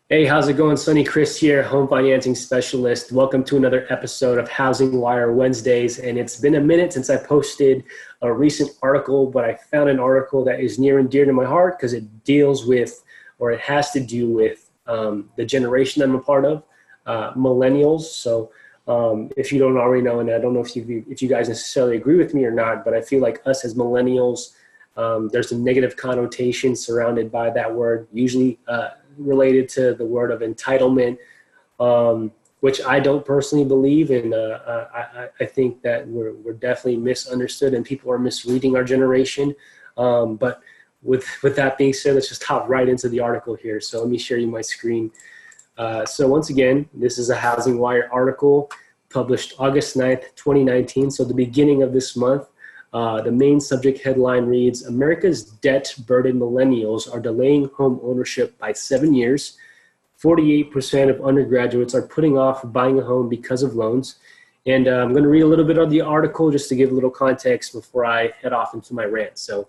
Hey, how's it going? Sonny Chris here, home financing specialist. Welcome to another episode of Housingwire Wednesdays. And it's been a minute since I posted a recent article, but I found an article that is near and dear to my heart because it deals with, or it has to do with the generation I'm a part of, millennials. If you don't already know, and I don't know if you guys necessarily agree with me or not, but I feel like us as millennials, there's a negative connotation surrounded by that word, usually related to the word of entitlement, which I don't personally believe. And I think that we're definitely misunderstood and people are misreading our generation. But with that being said, let's just hop right into the article here. So let me share you my screen. So once again, this is a Housing Wire article published August 9th, 2019. So the beginning of this month. The main subject headline reads, America's debt-burdened millennials are delaying home ownership by 7 years. 48% of undergraduates are putting off buying a home because of loans. And I'm going to read a little bit of the article just to give a little context before I head off into my rant. So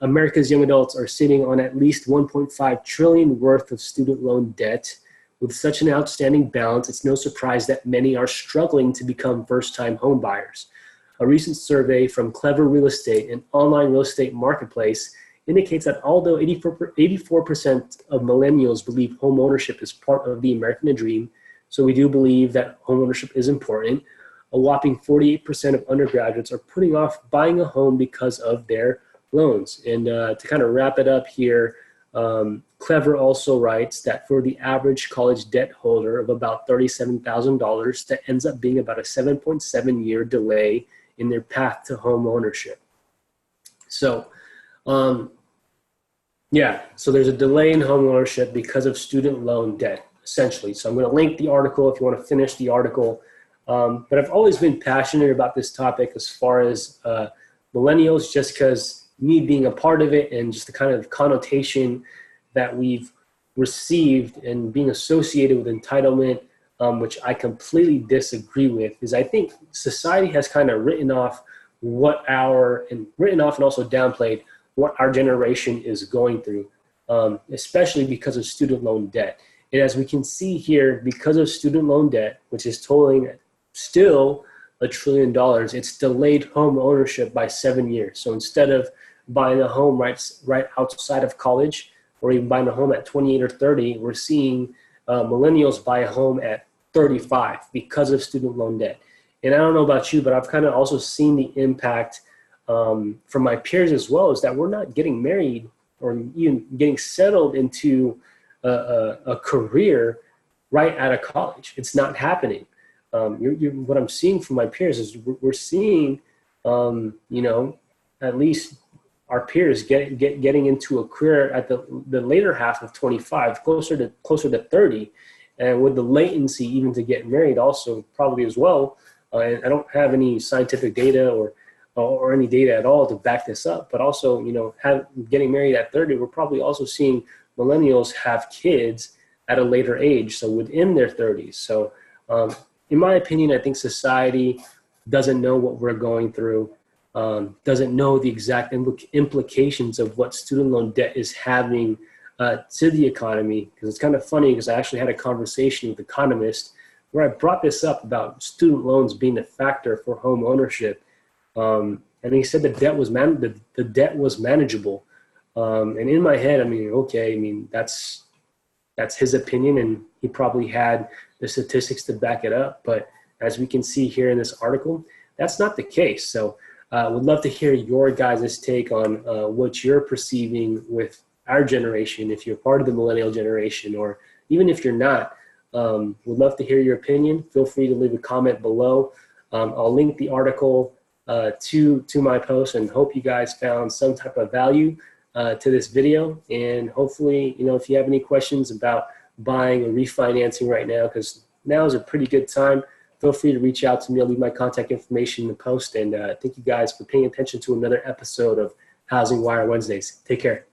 America's young adults are sitting on at least 1.5 trillion worth of student loan debt. With such an outstanding balance, it's no surprise that many are struggling to become first-time home buyers. A recent survey from Clever Real Estate, an online real estate marketplace, indicates that although 84% of millennials believe home ownership is part of the American dream, so we do believe that home ownership is important, a whopping 48% of undergraduates are putting off buying a home because of their loans. And to kind of wrap it up here, Clever also writes that for the average college debt holder of about $37,000, that ends up being about a 7.7-year delay in their path to home ownership. So, so there's a delay in home ownership because of student loan debt, essentially. So I'm going to link the article if you want to finish the article. But I've always been passionate about this topic as far as millennials, just because me being a part of it and just the kind of connotation that we've received and being associated with entitlement, which I completely disagree with, is I think society has kind of written off and also downplayed what our generation is going through, especially because of student loan debt. And as we can see here, because of student loan debt, which is totaling still $1 trillion, it's delayed home ownership by 7 years. So instead of buying a home right outside of college, or even buying a home at 28 or 30, we're seeing millennials buy a home at 35 because of student loan debt. And I don't know about you, but I've kind of also seen the impact from my peers as well, is that we're not getting married or even getting settled into a career right out of college. It's not happening. What I'm seeing from my peers is we're seeing, at least our peers getting into a career at the later half of 25, closer to 30, and with the latency even to get married also probably as well. And I don't have any scientific data or any data at all to back this up, but also, getting married at 30, we're probably also seeing millennials have kids at a later age, so within their 30s. So in my opinion, I think society doesn't know what we're going through. Doesn't know the exact implications of what student loan debt is having to the economy. Because it's kind of funny, because I actually had a conversation with an economist where I brought this up about student loans being a factor for home ownership. And he said the debt was manageable. And in my head, that's his opinion, and he probably had the statistics to back it up. But as we can see here in this article, that's not the case. So would love to hear your guys' take on what you're perceiving with our generation, if you're part of the millennial generation, or even if you're not. Would love to hear your opinion. Feel free to leave a comment below. I'll link the article to my post, and hope you guys found some type of value to this video. And hopefully, if you have any questions about buying or refinancing right now, because now is a pretty good time, feel free to reach out to me. I'll leave my contact information in the post. And thank you guys for paying attention to another episode of Housing Wire Wednesdays. Take care.